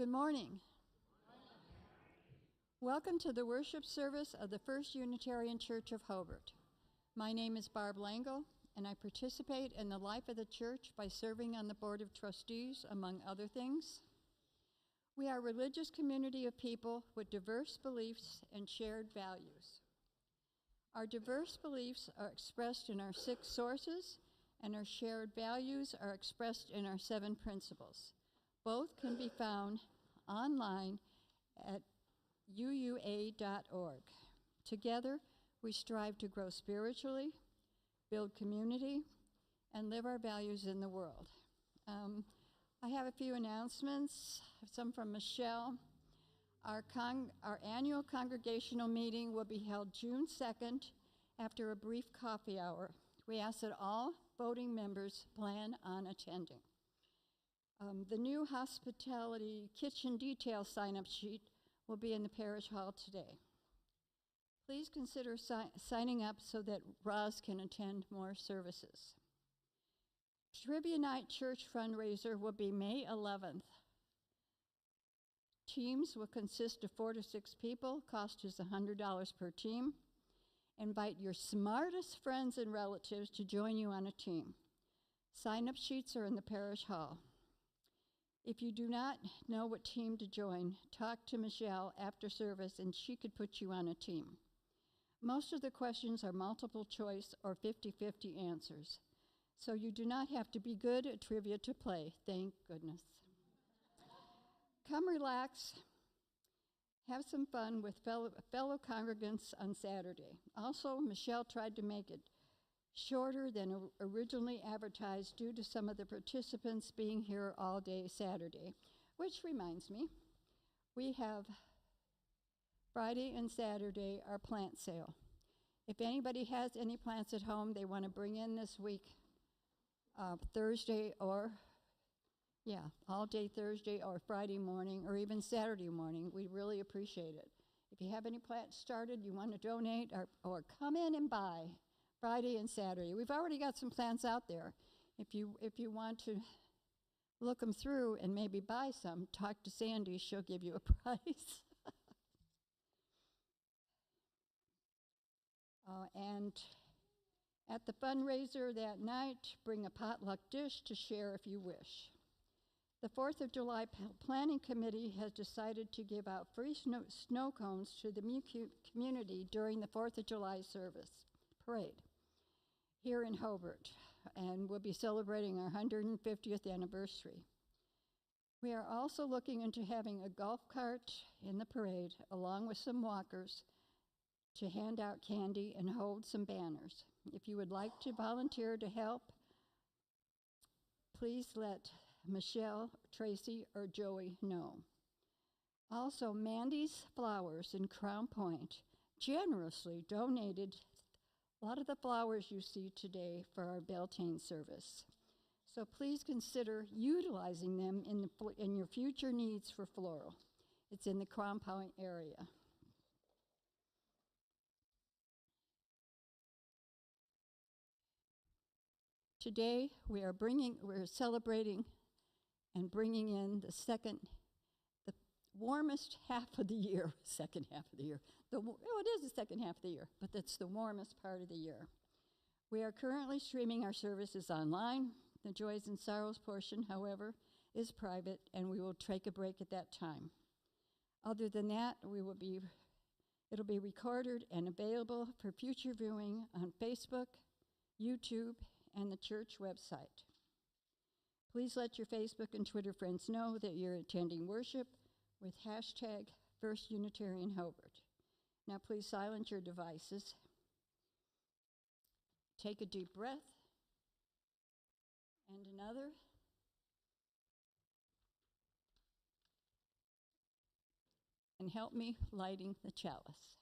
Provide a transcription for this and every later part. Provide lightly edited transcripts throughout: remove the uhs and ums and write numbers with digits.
Good morning. Welcome to the worship service of the First Unitarian Church of Hobart. My name is Barb Langle, and I participate in the life of the church by serving on the Board of Trustees, among other things. We are a religious community of people with diverse beliefs and shared values. Our diverse beliefs are expressed in our 6 sources, and our shared values are expressed in our 7 principles. Both can be found online at uua.org. Together, we strive to grow spiritually, build community, and live our values in the world. I have a few announcements, some from Michelle. Our annual congregational meeting will be held June 2nd after a brief coffee hour. We ask that all voting members plan on attending. The new hospitality kitchen detail sign-up sheet will be in the parish hall today. Please consider signing up so that Roz can attend more services. Trivia Night Church fundraiser will be May 11th. Teams will consist of 4 to 6 people. Cost is $100 per team. Invite your smartest friends and relatives to join you on a team. Sign-up sheets are in the parish hall. If you do not know what team to join, talk to Michelle after service and she could put you on a team. Most of the questions are multiple choice or 50-50 answers, so you do not have to be good at trivia to play, thank goodness. Come relax, have some fun with fellow congregants on Saturday. Also, Michelle tried to make it shorter than originally advertised due to some of the participants being here all day Saturday, which reminds me, we have Friday and Saturday our plant sale. If anybody has any plants at home they want to bring in this week, Thursday or, all day Thursday or Friday morning or even Saturday morning, we really appreciate it. If you have any plants started you want to donate or come in and buy, Friday and Saturday. We've already got some plants out there. If you want to look them through and maybe buy some, talk to Sandy, she'll give you a price. And at the fundraiser that night, bring a potluck dish to share if you wish. The 4th of July Planning Committee has decided to give out free snow cones to the community during the 4th of July parade here in Hobart, and we'll be celebrating our 150th anniversary. We are also looking into having a golf cart in the parade, along with some walkers, to hand out candy and hold some banners. If you would like to volunteer to help, please let Michelle, Tracy, or Joey know. Also, Mandy's Flowers in Crown Point generously donated a lot of the flowers you see today for our Beltane service. So please consider utilizing them in your future needs for floral. It's in the Crown Point area. Today we're celebrating and bringing in the warmest half of the year, second half of the year. It is the second half of the year, but that's the warmest part of the year. We are currently streaming our services online. The Joys and Sorrows portion, however, is private, and we will take a break at that time. Other than that, it'll be recorded and available for future viewing on Facebook, YouTube, and the church website. Please let your Facebook and Twitter friends know that you're attending worship with hashtag First Unitarian Hobart. Now please silence your devices. Take a deep breath and another. And help me lighting the chalice.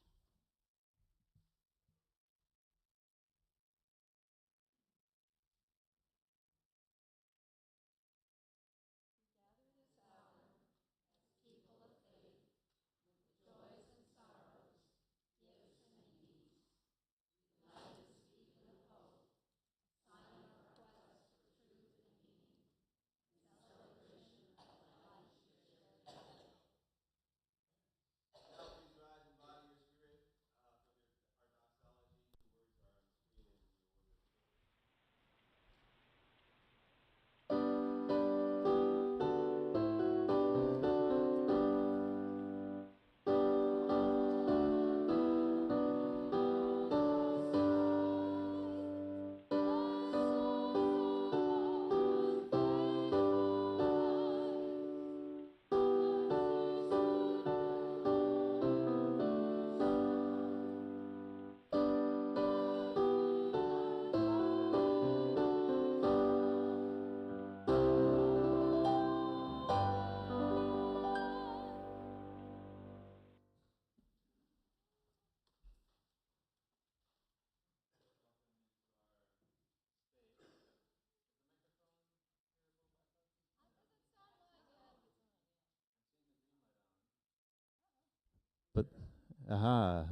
But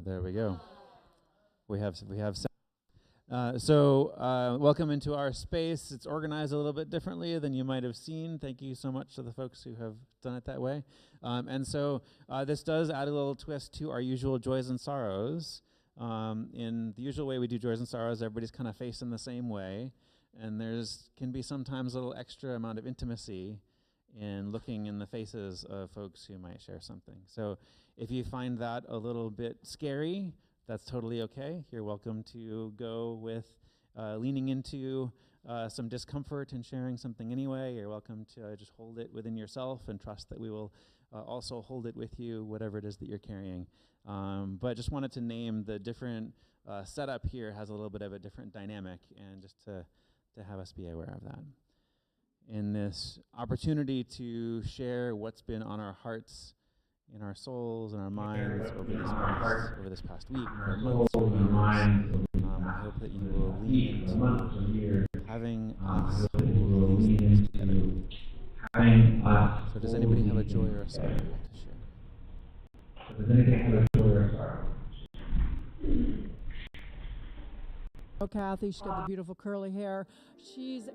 there we go. We have. Welcome into our space. It's organized a little bit differently than you might have seen. Thank you so much to the folks who have done it that way. This does add a little twist to our usual joys and sorrows. In the usual way we do joys and sorrows, everybody's kind of facing the same way, and can be sometimes a little extra amount of intimacy in looking in the faces of folks who might share something. So if you find that a little bit scary, that's totally okay. You're welcome to go with leaning into some discomfort and sharing something anyway. You're welcome to just hold it within yourself and trust that we will also hold it with you, whatever it is that you're carrying. But just wanted to name the different setup here has a little bit of a different dynamic, and just to have us be aware of that. In this opportunity to share what's been on our hearts, in our souls, and our minds over this past week, or months, or years, I hope that you will lean into having us hold these things together. So does anybody have a joy or a sorrow to share? Oh, Kathy, she's got the beautiful curly hair. She's...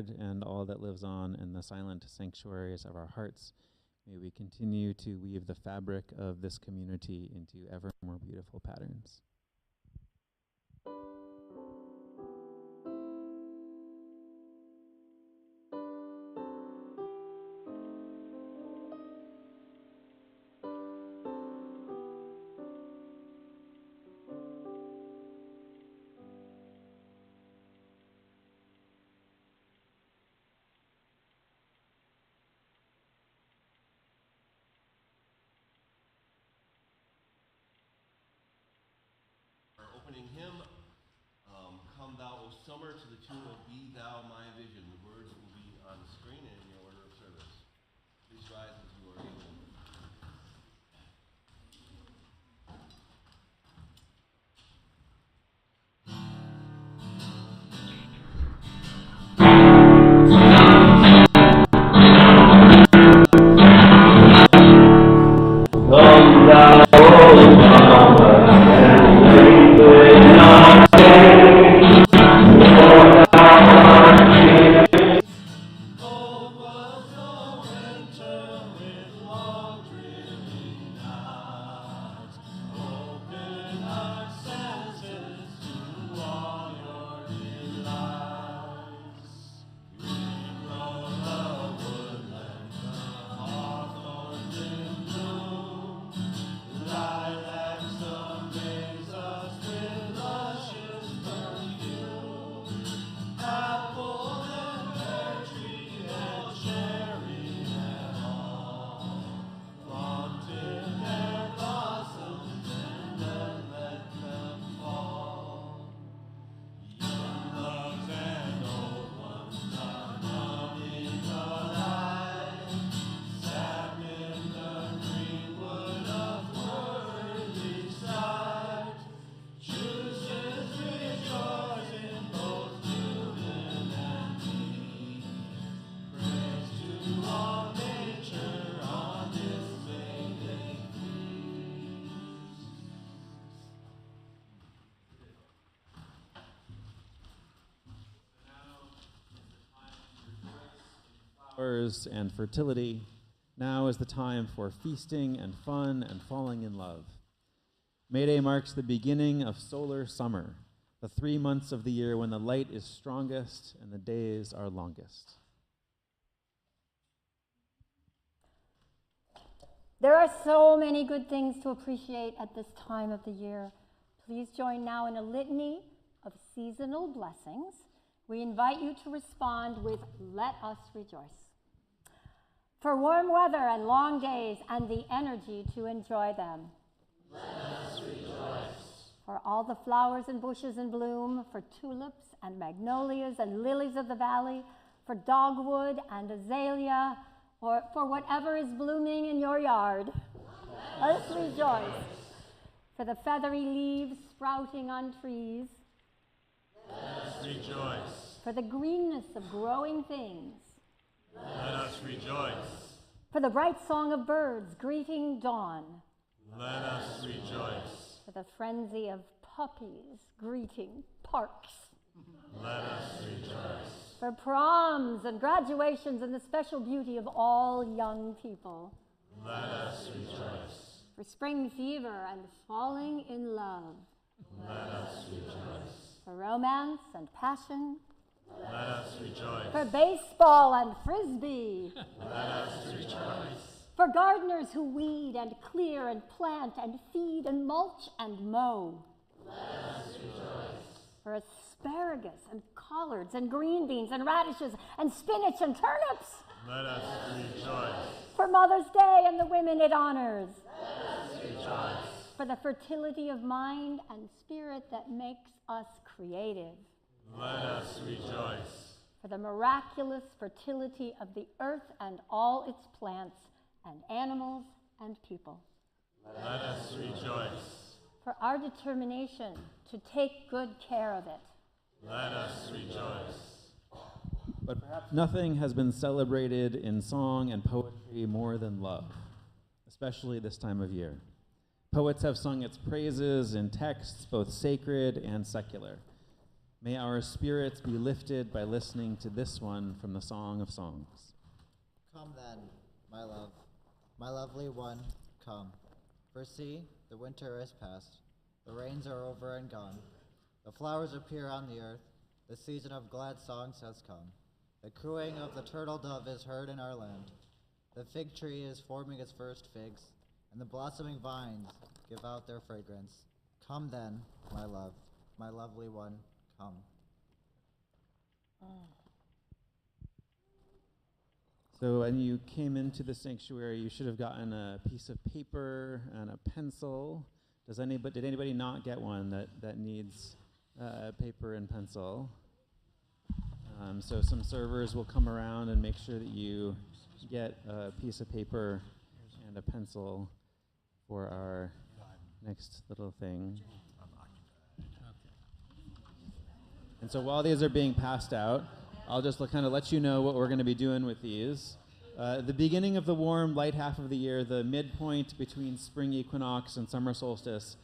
Lord, and all that lives on in the silent sanctuaries of our hearts. May we continue to weave the fabric of this community into ever more beautiful patterns. Opening hymn, Come Thou O Summer, to the tune of Be Thou My Vision. The words will be on the screen and in your order of service. Please rise as you are able. Come thou, O summer, and bring our day, for thou art here. Cold was the winter with long dreary nights. Open our senses to all your delights. Green grow the woodlands, the hawthorns in bloom. Lilacs amaze us with luscious perfume. Apple and pear tree and cherry and all flaunted their blossoms and then let them fall. Young loves and old ones are coming alive. Sat in the greenwood of worthy sight. Juices rejoice in both human and bee. Praise to all nature on this May feast. Flowers and fertility. Now is the time for feasting and fun and falling in love. May Day marks the beginning of solar summer, the 3 months of the year when the light is strongest and the days are longest. There are so many good things to appreciate at this time of the year. Please join now in a litany of seasonal blessings. We invite you to respond with "Let us rejoice." For warm weather and long days and the energy to enjoy them. Let us rejoice. For all the flowers and bushes in bloom, for tulips and magnolias and lilies of the valley, for dogwood and azalea, or for whatever is blooming in your yard. Let us rejoice. For the feathery leaves sprouting on trees. Let us rejoice. For the greenness of growing things. Let us rejoice. For the bright song of birds greeting dawn. Let us rejoice. For the frenzy of puppies greeting parks. Let us rejoice. For proms and graduations and the special beauty of all young people. Let us rejoice. For spring fever and falling in love. Let us rejoice. For romance and passion. Let us rejoice. For baseball and frisbee. Let us rejoice. For gardeners who weed and clear and plant and feed and mulch and mow. Let us rejoice. For asparagus and collards and green beans and radishes and spinach and turnips. Let us rejoice. For Mother's Day and the women it honors. Let us rejoice. For the fertility of mind and spirit that makes us creative. Let us rejoice. For the miraculous fertility of the earth and all its plants and animals and people. Let us rejoice. For our determination to take good care of it. Let us rejoice. But perhaps nothing has been celebrated in song and poetry more than love, especially this time of year. Poets have sung its praises in texts, both sacred and secular. May our spirits be lifted by listening to this one from the Song of Songs. Come then, my love, my lovely one, come. For see, the winter is past, the rains are over and gone. The flowers appear on the earth, the season of glad songs has come. The cooing of the turtle dove is heard in our land. The fig tree is forming its first figs, and the blossoming vines give out their fragrance. Come then, my love, my lovely one, come. So when you came into the sanctuary, you should have gotten a piece of paper and a pencil. Did anybody not get one that needs paper and pencil? So some servers will come around and make sure that you get a piece of paper and a pencil for our next little thing. And so while these are being passed out, I'll just kind of let you know what we're going to be doing with these. The beginning of the warm, light half of the year, the midpoint between spring equinox and summer solstice,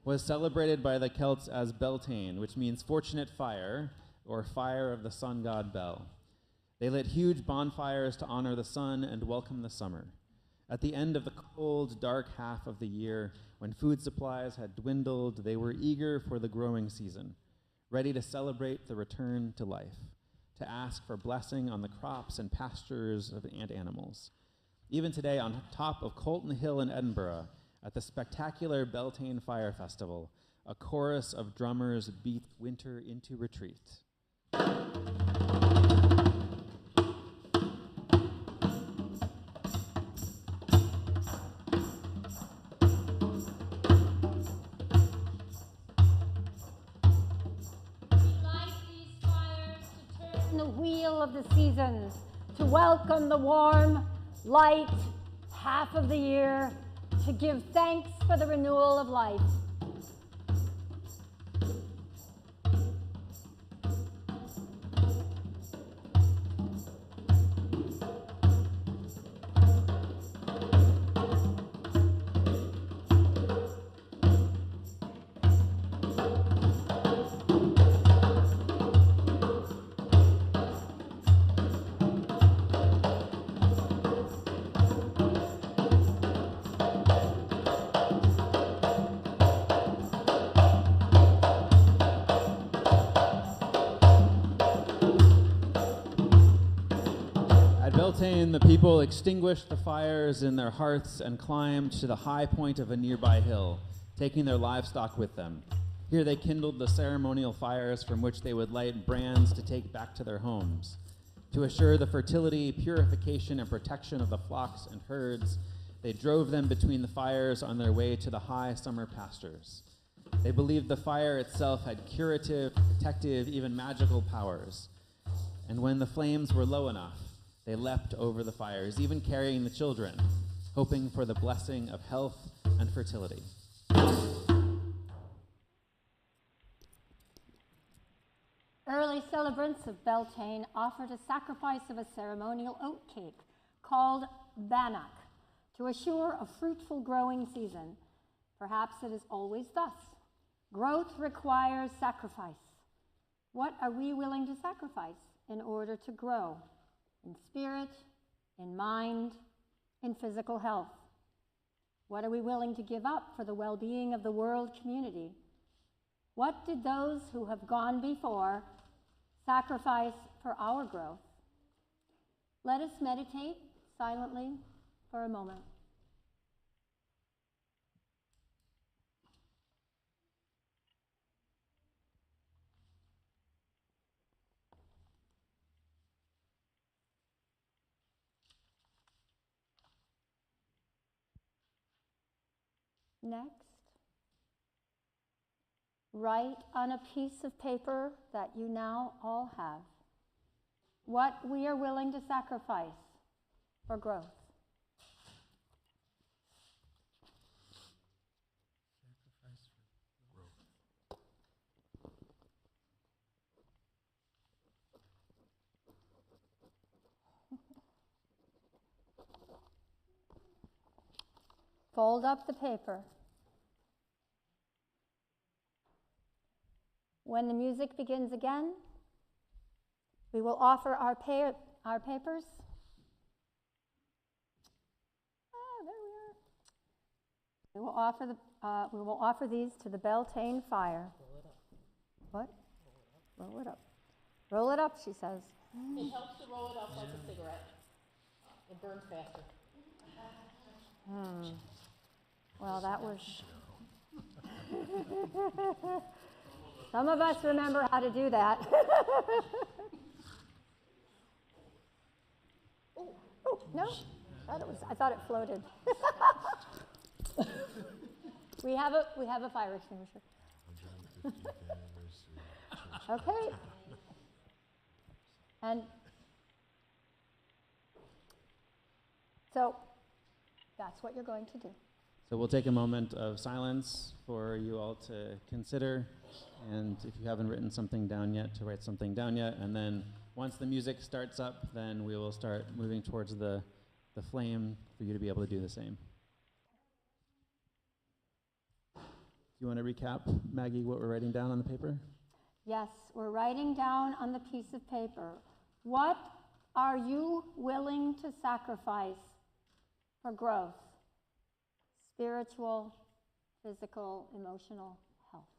was celebrated by the Celts as Beltane, which means fortunate fire, or fire of the sun god Bel. They lit huge bonfires to honor the sun and welcome the summer. At the end of the cold, dark half of the year, when food supplies had dwindled, they were eager for the growing season, ready to celebrate the return to life, to ask for blessing on the crops and pastures and animals. Even today, on top of Colton Hill in Edinburgh, at the spectacular Beltane Fire Festival, a chorus of drummers beat winter into retreat. The wheel of the seasons, to welcome the warm, light half of the year, to give thanks for the renewal of life. Beltane, the people extinguished the fires in their hearths and climbed to the high point of a nearby hill, taking their livestock with them. Here they kindled the ceremonial fires from which they would light brands to take back to their homes. To assure the fertility, purification, and protection of the flocks and herds, they drove them between the fires on their way to the high summer pastures. They believed the fire itself had curative, protective, even magical powers. And when the flames were low enough, they leapt over the fires, even carrying the children, hoping for the blessing of health and fertility. Early celebrants of Beltane offered a sacrifice of a ceremonial oat cake called bannock to assure a fruitful growing season. Perhaps it is always thus. Growth requires sacrifice. What are we willing to sacrifice in order to grow? In spirit, in mind, in physical health. What are we willing to give up for the well-being of the world community? What did those who have gone before sacrifice for our growth? Let us meditate silently for a moment. Next, write on a piece of paper that you now all have what we are willing to sacrifice for growth. Fold up the paper. When the music begins again, we will offer our papers. There we are. We will offer these to the Beltane fire. What? Roll it up. Roll it up, she says. It helps to roll it up like a cigarette. It burns faster. Well, that was... Some of us remember how to do that. Oh, no? I thought it floated. We have a fire extinguisher. Okay. And so that's what you're going to do. So we'll take a moment of silence for you all to consider, and if you haven't written something down yet, to write something down yet, and then once the music starts up, then we will start moving towards the flame for you to be able to do the same. You want to recap, Maggie, what we're writing down on the paper? Yes, we're writing down on the piece of paper, what are you willing to sacrifice for growth? Spiritual, physical, emotional health.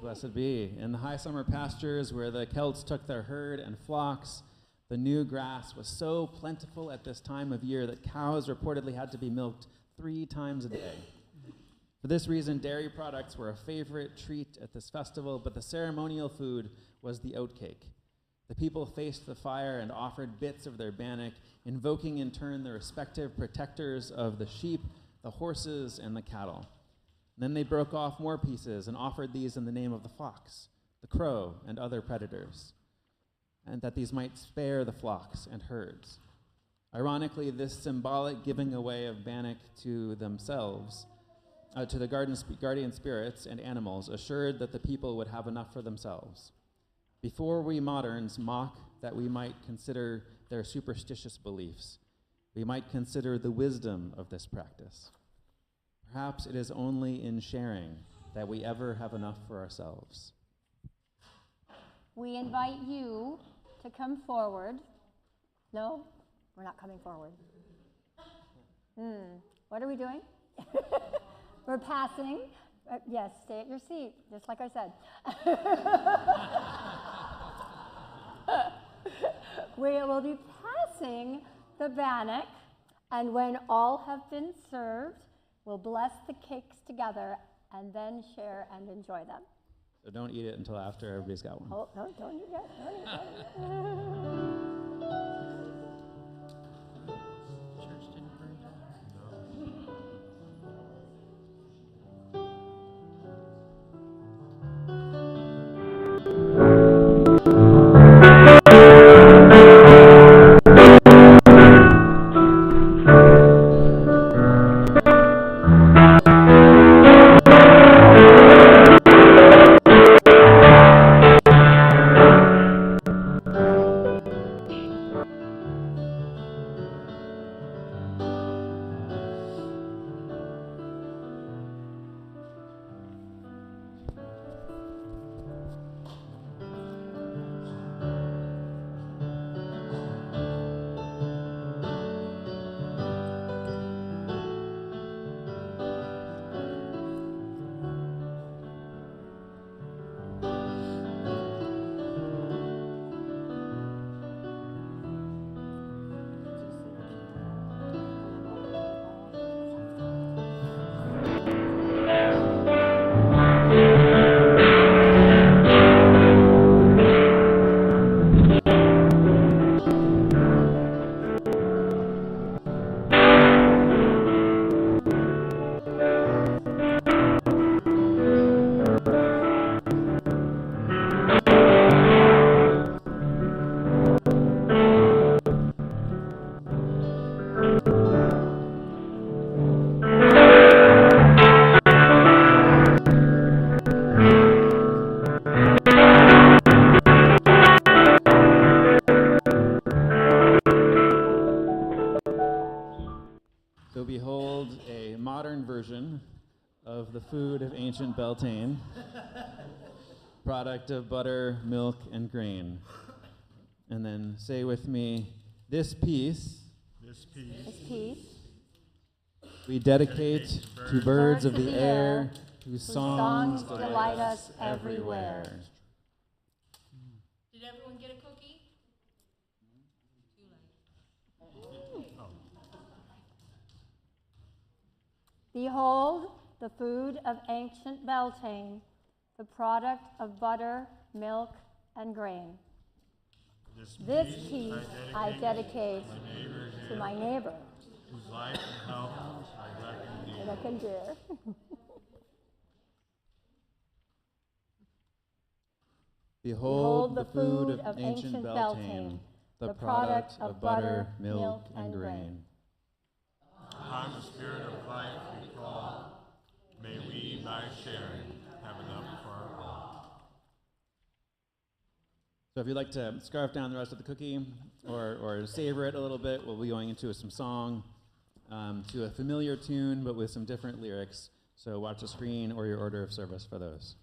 Blessed be. In the high summer pastures where the Celts took their herd and flocks, the new grass was so plentiful at this time of year that cows reportedly had to be milked 3 times a day. For this reason, dairy products were a favorite treat at this festival, but the ceremonial food was the oatcake. The people faced the fire and offered bits of their bannock, invoking in turn the respective protectors of the sheep, the horses, and the cattle. Then they broke off more pieces and offered these in the name of the fox, the crow, and other predators, and that these might spare the flocks and herds. Ironically, this symbolic giving away of bannock to themselves, to the guardian spirits and animals, assured that the people would have enough for themselves. Before we moderns mock that we might consider their superstitious beliefs, we might consider the wisdom of this practice. Perhaps it is only in sharing that we ever have enough for ourselves. We invite you to come forward. No, we're not coming forward. What are we doing? We're passing. Yes, stay at your seat, just like I said. We will be passing the bannock, and when all have been served, we'll bless the cakes together and then share and enjoy them. So don't eat it until after everybody's got one. Oh, no, don't eat it. Don't eat it. So behold a modern version of the food of ancient Beltane, product of butter, milk, and grain. And then say with me, this piece we dedicate to birds of the air, whose songs delight us everywhere. Did everyone get a cookie? Behold the food of ancient Beltane, the product of butter, milk, and grain. This piece I dedicate to my neighbor, whose life and health I reckon dear. Behold the food of ancient Beltane, the product of butter, milk, and grain. Upon the spirit of life we call, may we by sharing have enough for our all. So if you'd like to scarf down the rest of the cookie or savor it a little bit, we'll be going into some song to a familiar tune but with some different lyrics. So watch the screen or your order of service for those.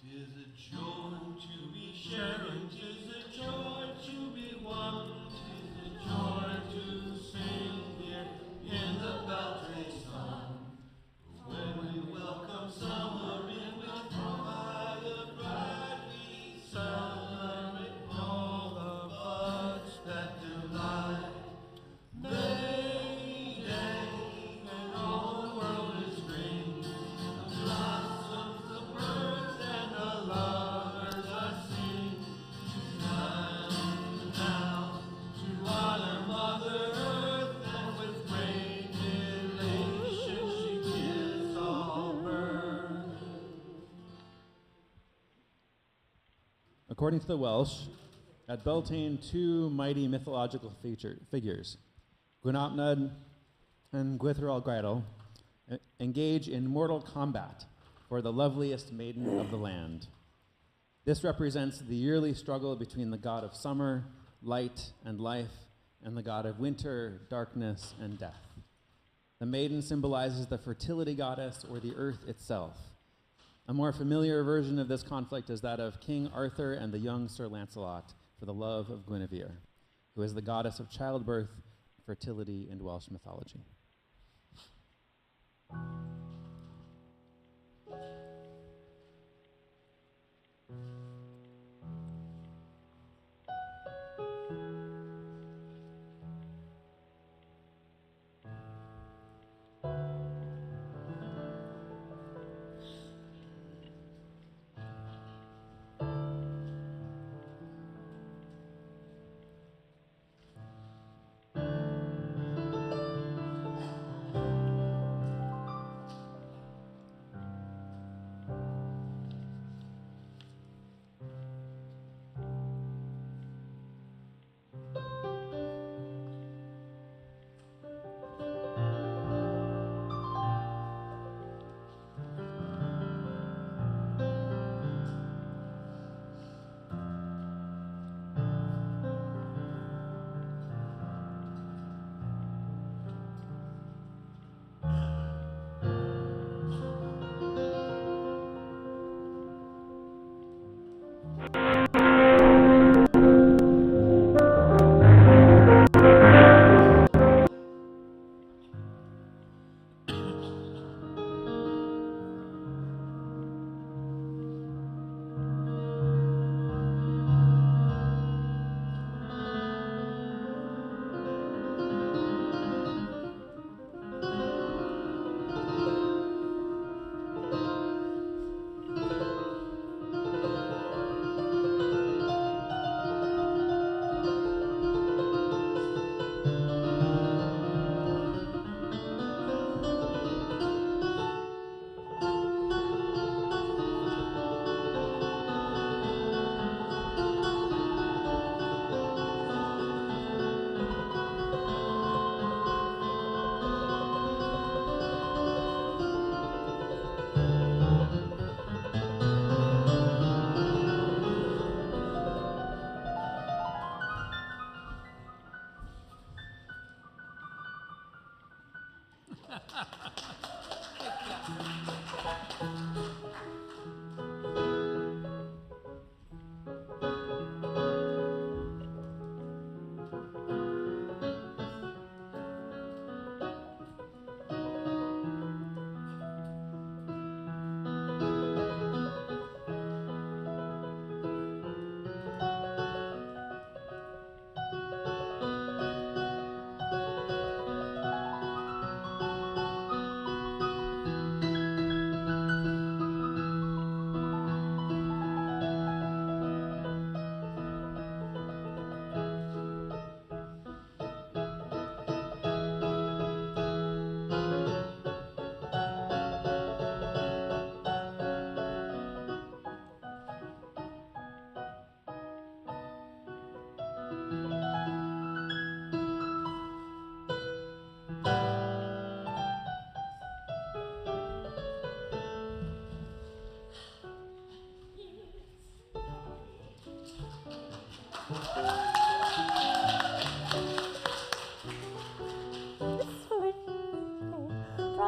Tis a joy to according to the Welsh, at Beltane, two mighty mythological figures, Gwynapnad and Gwythrol Gwaedel, engage in mortal combat for the loveliest maiden of the land. This represents the yearly struggle between the god of summer, light and life, and the god of winter, darkness and death. The maiden symbolizes the fertility goddess or the earth itself. A more familiar version of this conflict is that of King Arthur and the young Sir Lancelot for the love of Guinevere, who is the goddess of childbirth, fertility, in Welsh mythology.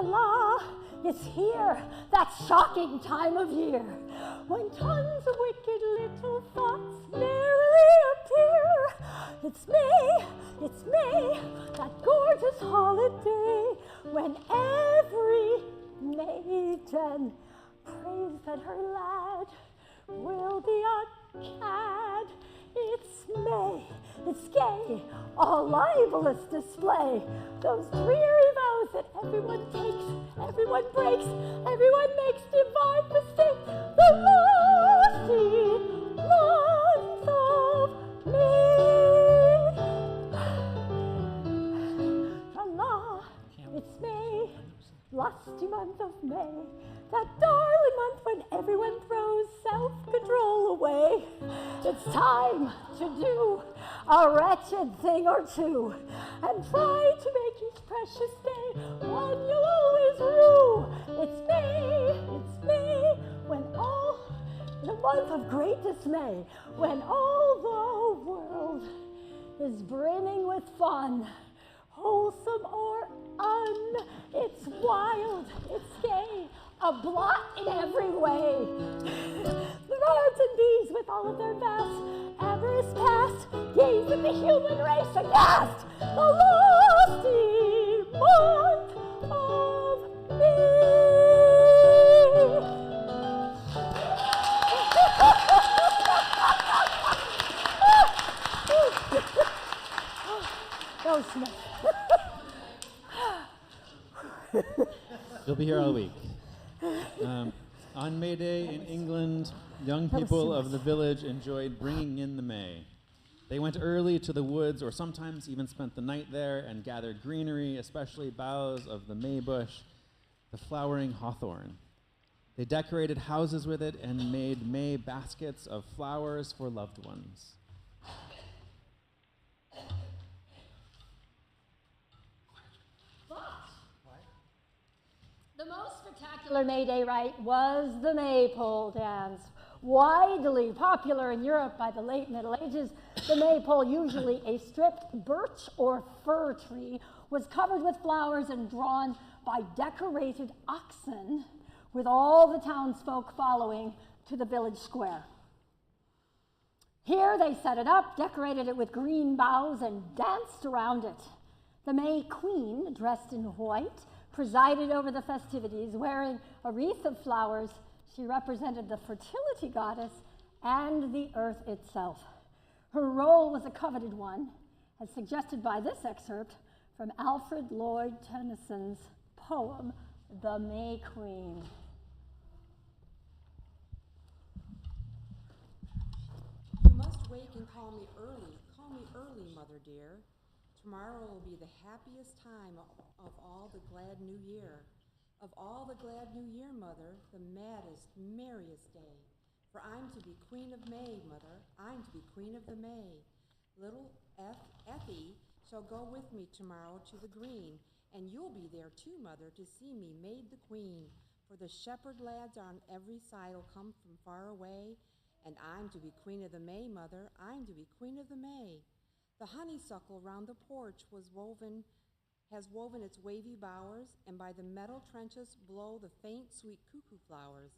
La, it's here, that shocking time of year, when tons of wicked little thoughts merrily appear. It's May, that gorgeous holiday, when every maiden prays that her lad will be a cad. It's May, it's gay, all libelous display, those dreary vows that everyone takes, everyone breaks, everyone makes divine mistake. The lusty month of May. La, it's May, lusty month of May, that darling month when everyone throws self-control away. It's time to do a wretched thing or two and try to make each precious day one you'll always rue. It's May, when all, the month of great dismay, when all the world is brimming with fun, wholesome or it's wild, it's gay, a blot in every way. The birds and bees with all of their vast avarice past gaze at the human race aghast. The lusty month of May. That was nice. You'll be here all week. On May Day in England, young people of the village enjoyed bringing in the May. They went early to the woods, or sometimes even spent the night there, and gathered greenery, especially boughs of the May bush, the flowering hawthorn. They decorated houses with it and made May baskets of flowers for loved ones. The most spectacular May Day rite was the maypole dance. Widely popular in Europe by the late Middle Ages, the maypole, usually a stripped birch or fir tree, was covered with flowers and drawn by decorated oxen, with all the townsfolk following to the village square. Here they set it up, decorated it with green boughs, and danced around it. The May Queen, dressed in white, presided over the festivities. Wearing a wreath of flowers, she represented the fertility goddess and the earth itself. Her role was a coveted one, as suggested by this excerpt from Alfred Lloyd Tennyson's poem, The May Queen. You must wake and call me early, mother dear. Tomorrow will be the happiest time of all the glad new year. Of all the glad new year, mother, the maddest, merriest day. For I'm to be queen of May, mother, I'm to be queen of the May. Little Effie shall go with me tomorrow to the green, and you'll be there too, mother, to see me made the queen. For the shepherd lads on every side'll come from far away, and I'm to be queen of the May, mother, I'm to be queen of the May. The honeysuckle round the porch has woven its wavy bowers, and by the meadow trenches blow the faint, sweet cuckoo flowers.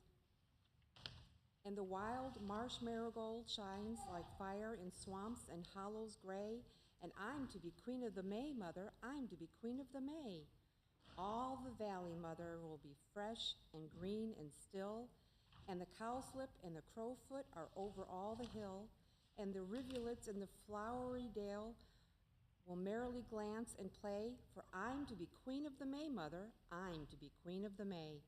And the wild marsh marigold shines like fire in swamps and hollows gray, and I'm to be queen of the May, mother, I'm to be queen of the May. All the valley, mother, will be fresh and green and still, and the cowslip and the crowfoot are over all the hill, and the rivulets in the flowery dale will merrily glance and play, for I'm to be queen of the May, mother, I'm to be queen of the May.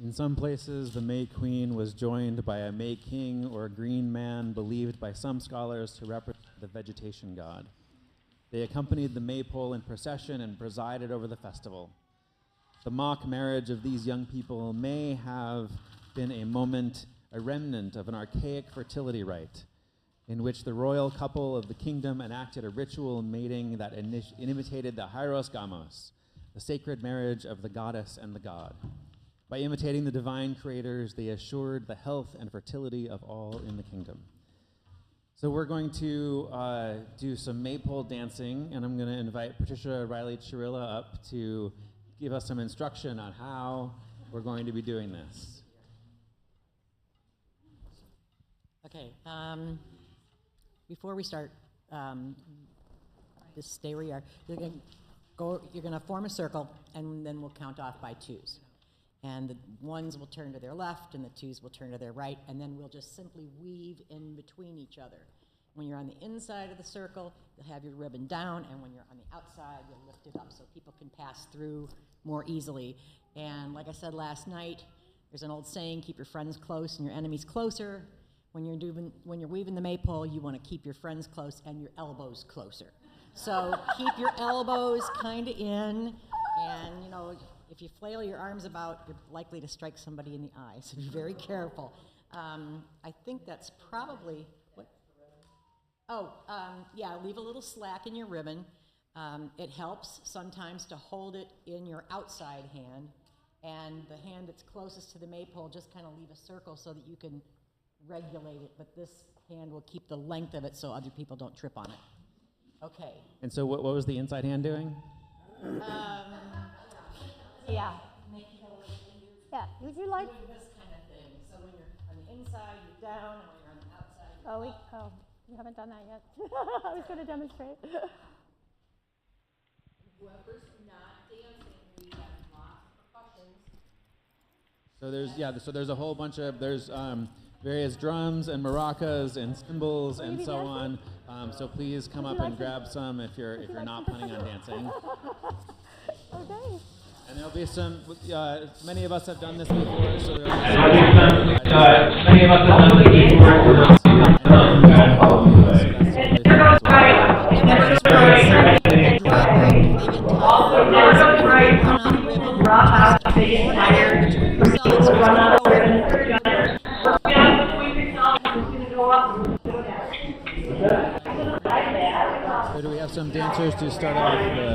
In some places, the May Queen was joined by a May King or a green man believed by some scholars to represent the vegetation god. They accompanied the maypole in procession and presided over the festival. The mock marriage of these young people may have been a remnant of an archaic fertility rite, in which the royal couple of the kingdom enacted a ritual mating that imitated the hieros gamos, the sacred marriage of the goddess and the god. By imitating the divine creators, they assured the health and fertility of all in the kingdom. So we're going to do some maypole dancing, and I'm going to invite Patricia Riley Chirilla up to give us some instruction on how we're going to be doing this. Okay, before we start, just stay where you are. You're going to form a circle, and then we'll count off by twos. And the ones will turn to their left, and the twos will turn to their right, and then we'll just simply weave in between each other. When you're on the inside of the circle, you'll have your ribbon down, and when you're on the outside, you'll lift it up so people can pass through more easily. And like I said last night, there's an old saying, keep your friends close and your enemies closer. When you're weaving the maypole, you want to keep your friends close and your elbows closer. So keep your elbows kind of in, and you know, if you flail your arms about, you're likely to strike somebody in the eye, so be very careful. I think that's probably, what? Oh, yeah, leave a little slack in your ribbon. It helps sometimes to hold it in your outside hand, and the hand that's closest to the maypole, just kind of leave a circle so that you can regulate it, but this hand will keep the length of it so other people don't trip on it. Okay. And so what was the inside hand doing? Yeah. Yeah, would you like? Doing this kind of thing. So when you're on the inside, you're down, and when you're on the outside, We haven't done that yet. I was going to demonstrate. Whoever's not dancing, we have lots of percussions. So there's a whole bunch of, various drums and maracas and cymbals and so on. So please come up and grab some if you're not planning on dancing. Okay. And there'll be some, many of us have done this before, so there'll be many of us have done this before, also, down right, rock out, they get tired, run out of ribbon, work down between yourselves, it's going to go up. So do we have some dancers to start off the...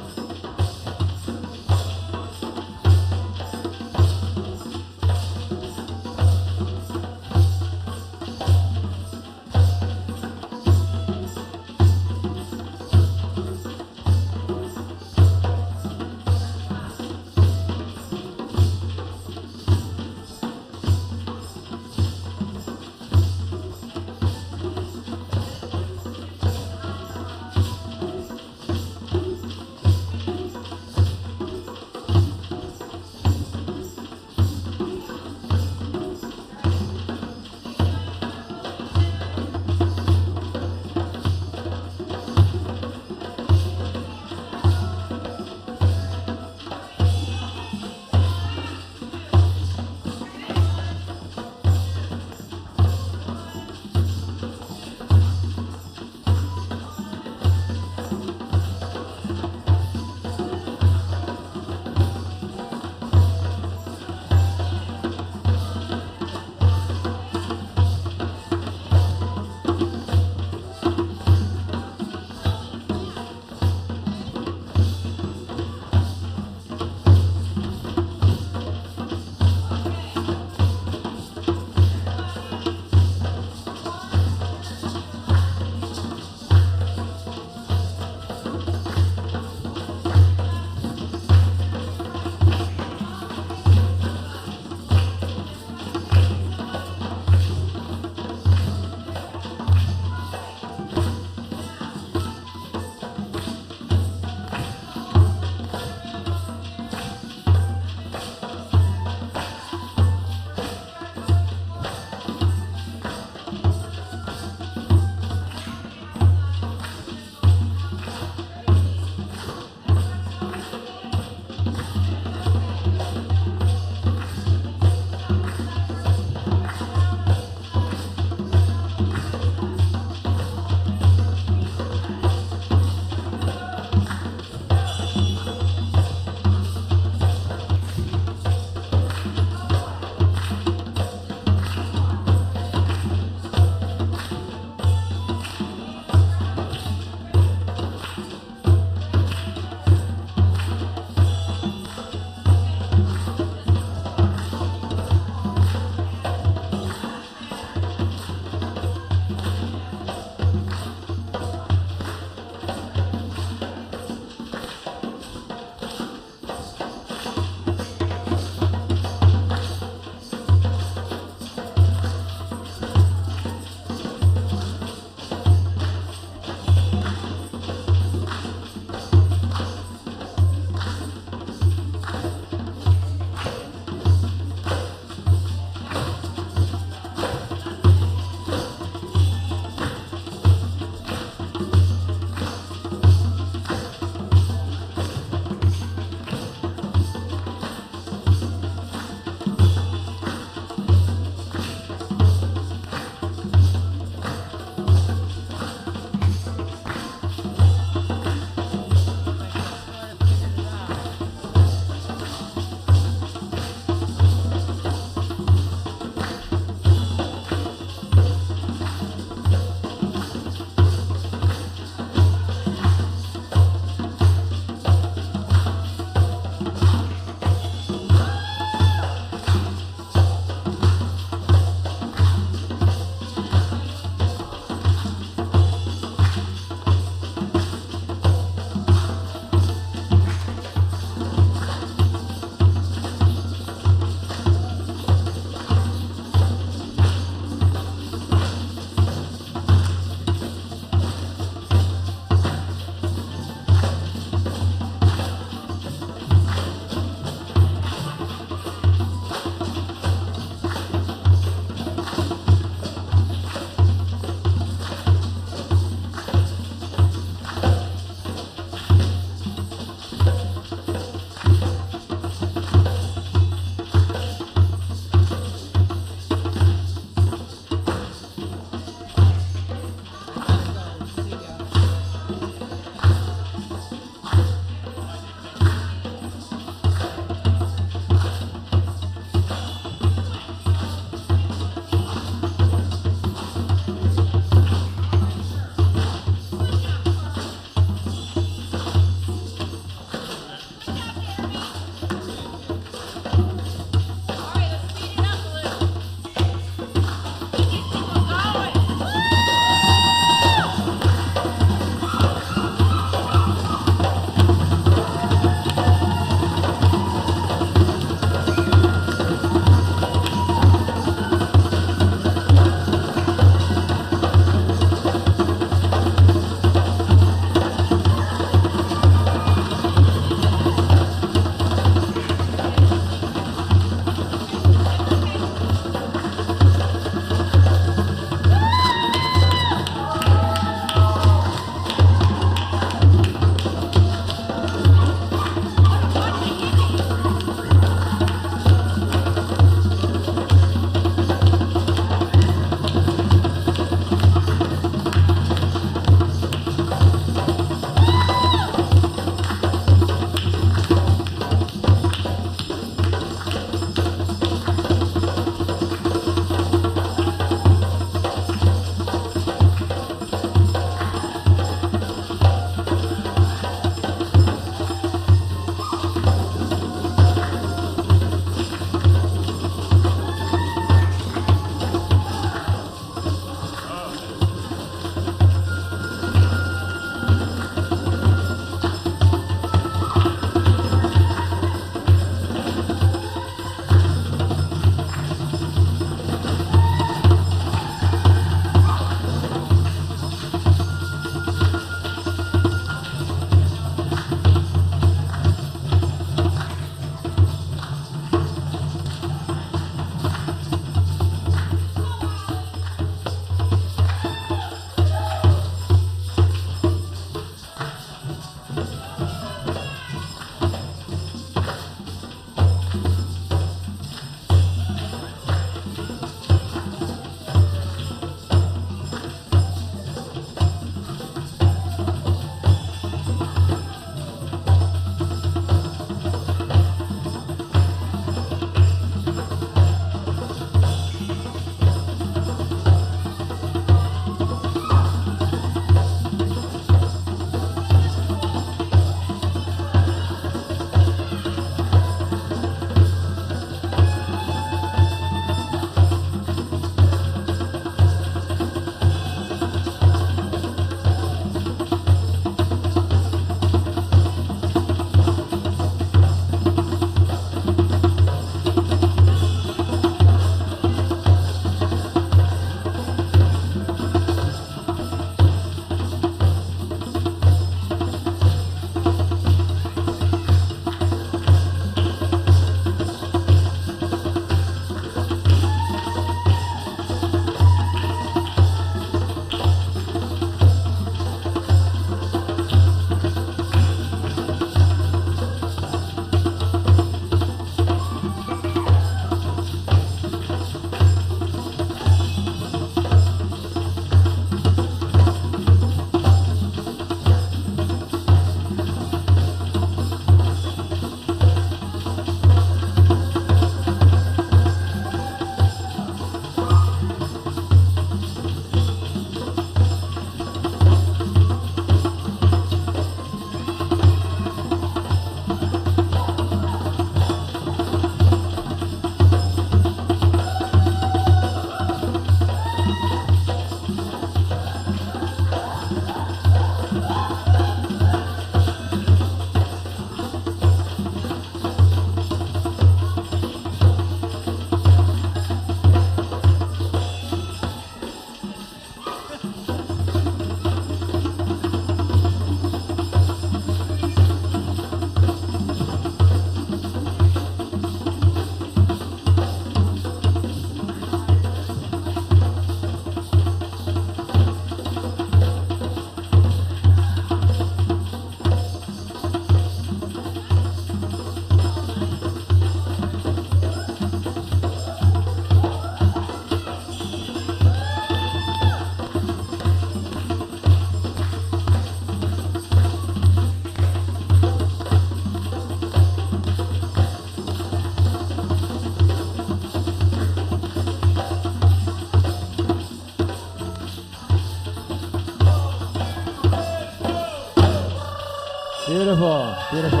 Beautiful, beautiful.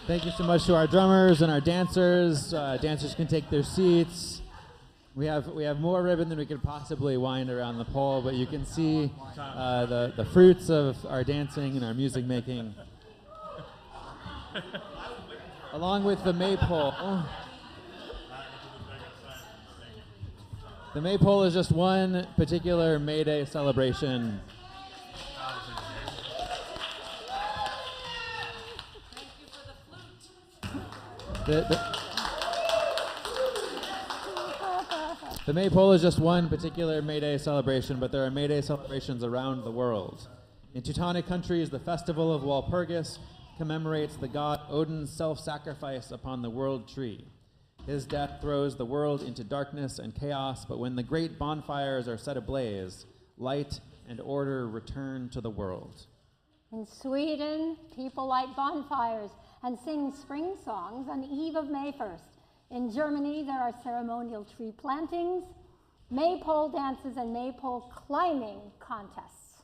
Thank you so much to our drummers and our dancers. Dancers can take their seats. We have more ribbon than we could possibly wind around the pole, but you can see the fruits of our dancing and our music making, along with the maypole. The maypole is just one particular May Day celebration. The maypole is just one particular May Day celebration, but there are May Day celebrations around the world. In Teutonic countries, the festival of Walpurgis commemorates the god Odin's self-sacrifice upon the world tree. His death throws the world into darkness and chaos, but when the great bonfires are set ablaze, light and order return to the world. In Sweden, people light bonfires and sing spring songs on the eve of May 1st. In Germany, there are ceremonial tree plantings, maypole dances, and maypole climbing contests.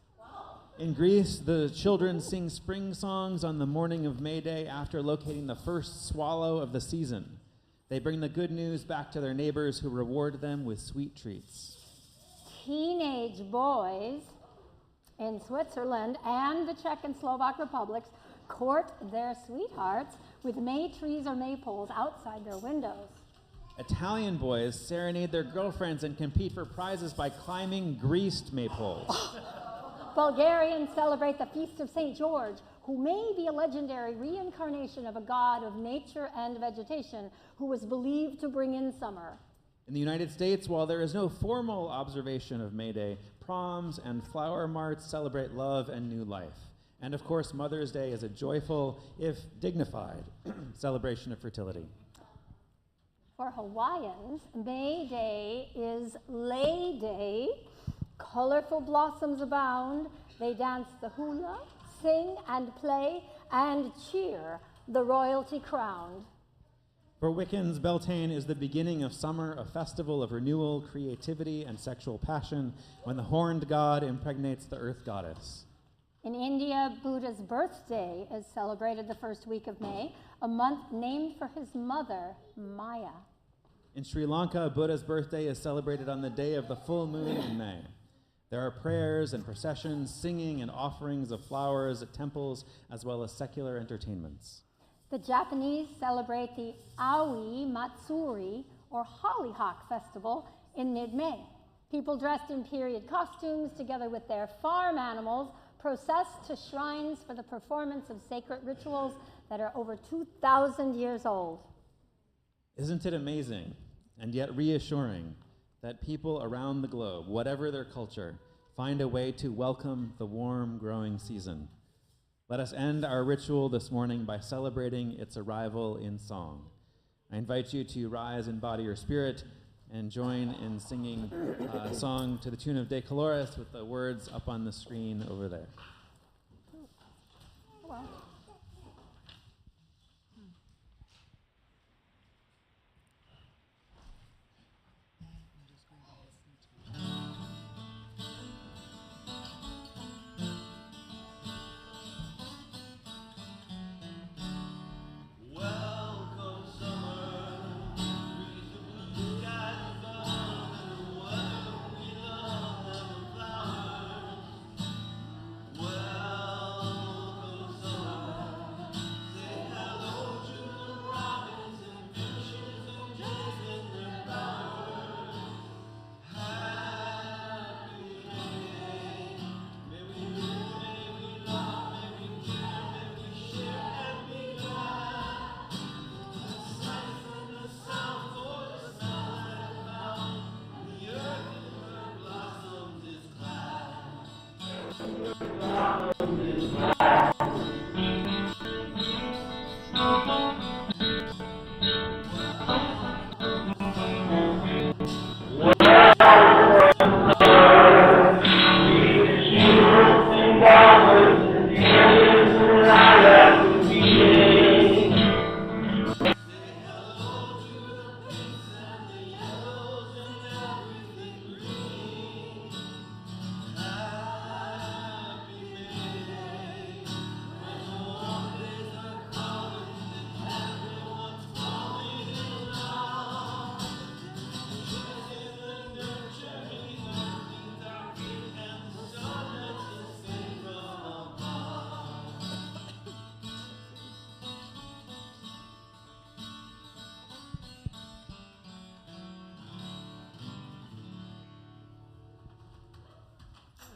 In Greece, the children sing spring songs on the morning of May Day after locating the first swallow of the season. They bring the good news back to their neighbors who reward them with sweet treats. Teenage boys in Switzerland and the Czech and Slovak republics court their sweethearts with May trees or maypoles outside their windows. Italian boys serenade their girlfriends and compete for prizes by climbing greased maypoles. Bulgarians celebrate the Feast of St. George, who may be a legendary reincarnation of a god of nature and vegetation who was believed to bring in summer. In the United States, while there is no formal observation of May Day, proms and flower marts celebrate love and new life. And of course, Mother's Day is a joyful, if dignified, celebration of fertility. For Hawaiians, May Day is Lei Day. Colorful blossoms abound. They dance the hula, sing and play, and cheer the royalty crowned. For Wiccans, Beltane is the beginning of summer, a festival of renewal, creativity, and sexual passion, when the horned god impregnates the earth goddess. In India, Buddha's birthday is celebrated the first week of May, a month named for his mother, Maya. In Sri Lanka, Buddha's birthday is celebrated on the day of the full moon in May. There are prayers and processions, singing and offerings of flowers at temples, as well as secular entertainments. The Japanese celebrate the Aoi Matsuri, or Hollyhock Festival, in mid-May. People dressed in period costumes, together with their farm animals, process to shrines for the performance of sacred rituals that are over 2,000 years old. Isn't it amazing and yet reassuring that people around the globe, whatever their culture, find a way to welcome the warm, growing season? Let us end our ritual this morning by celebrating its arrival in song. I invite you to rise in body or spirit and join in singing a song to the tune of De Coloris with the words up on the screen over there. Welcome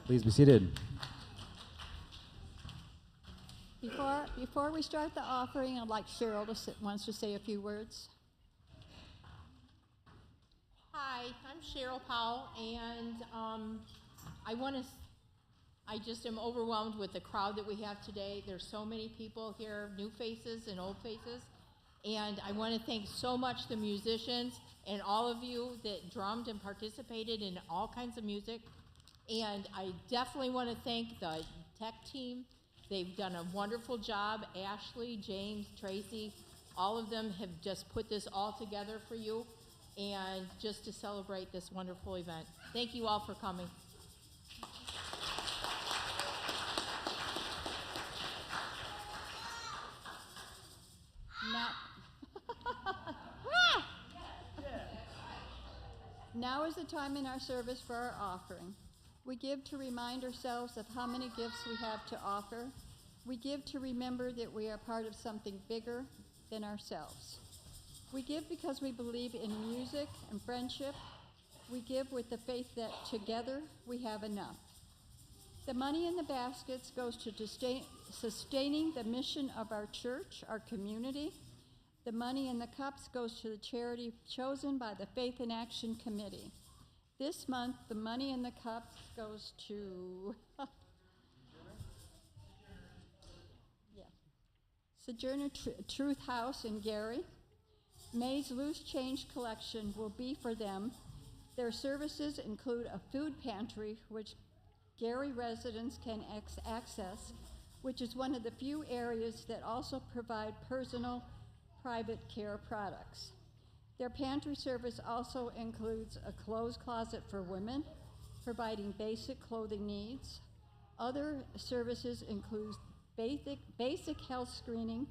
Please be seated. Before we start the offering, I'd like Cheryl wants to say a few words. Hi, I'm Cheryl Powell, and I just am overwhelmed with the crowd that we have today. There's so many people here, new faces and old faces, and I want to thank so much the musicians and all of you that drummed and participated in all kinds of music. And I definitely want to thank the tech team. They've done a wonderful job. Ashley, James, Tracy, all of them have just put this all together for you and just to celebrate this wonderful event. Thank you all for coming. Now is the time in our service for our offering. We give to remind ourselves of how many gifts we have to offer. We give to remember that we are part of something bigger than ourselves. We give because we believe in music and friendship. We give with the faith that together we have enough. The money in the baskets goes to sustaining the mission of our church, our community. The money in the cups goes to the charity chosen by the Faith in Action Committee. This month, the money in the cups goes to Sojourner Truth House in Gary. May's Loose Change collection will be for them. Their services include a food pantry, which Gary residents can access, which is one of the few areas that also provide personal private care products. Their pantry service also includes a clothes closet for women, providing basic clothing needs. Other services include basic health screening.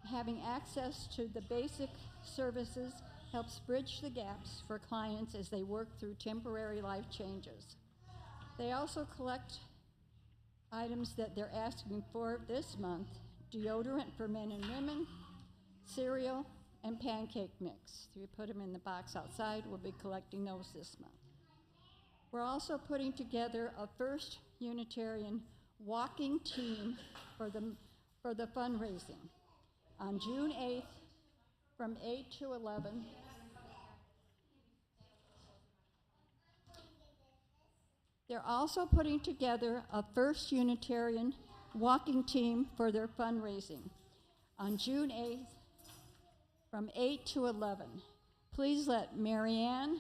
Having access to the basic services helps bridge the gaps for clients as they work through temporary life changes. They also collect items that they're asking for this month: deodorant for men and women, cereal, and pancake mix. So we put them in the box outside. We'll be collecting those this month. We're also putting together a First Unitarian walking team for the fundraising on June 8th from 8 to 11. They're also putting together a First Unitarian walking team for their fundraising on June 8th from 8 to 11. Please let Marianne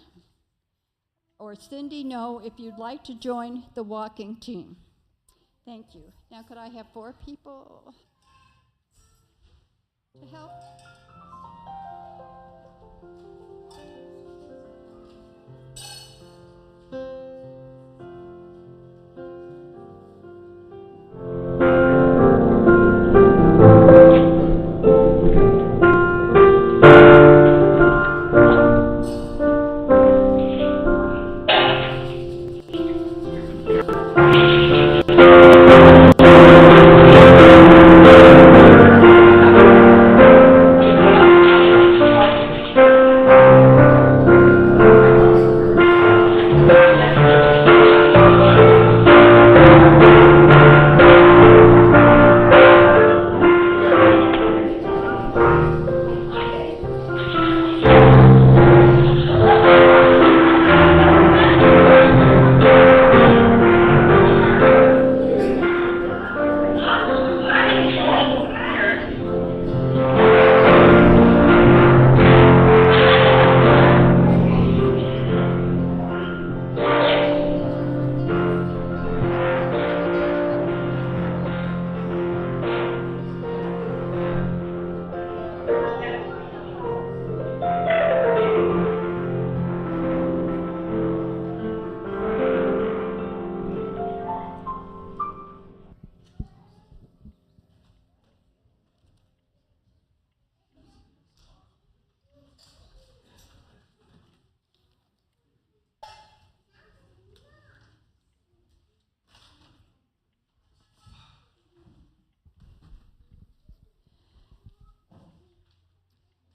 or Cindy know if you'd like to join the walking team. Thank you. Now could I have 4 people to help?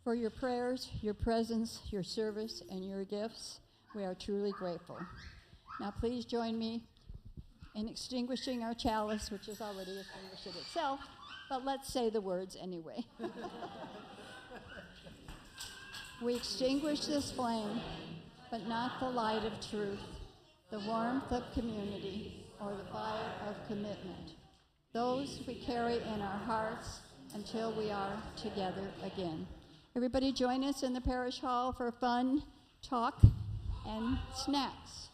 For your prayers, your presence, your service, and your gifts, we are truly grateful. Now please join me in extinguishing our chalice, which has already extinguished it itself, but let's say the words anyway. We extinguish this flame, but not the light of truth, the warmth of community, or the fire of commitment. Those we carry in our hearts until we are together again. Everybody join us in the parish hall for fun, talk, and snacks.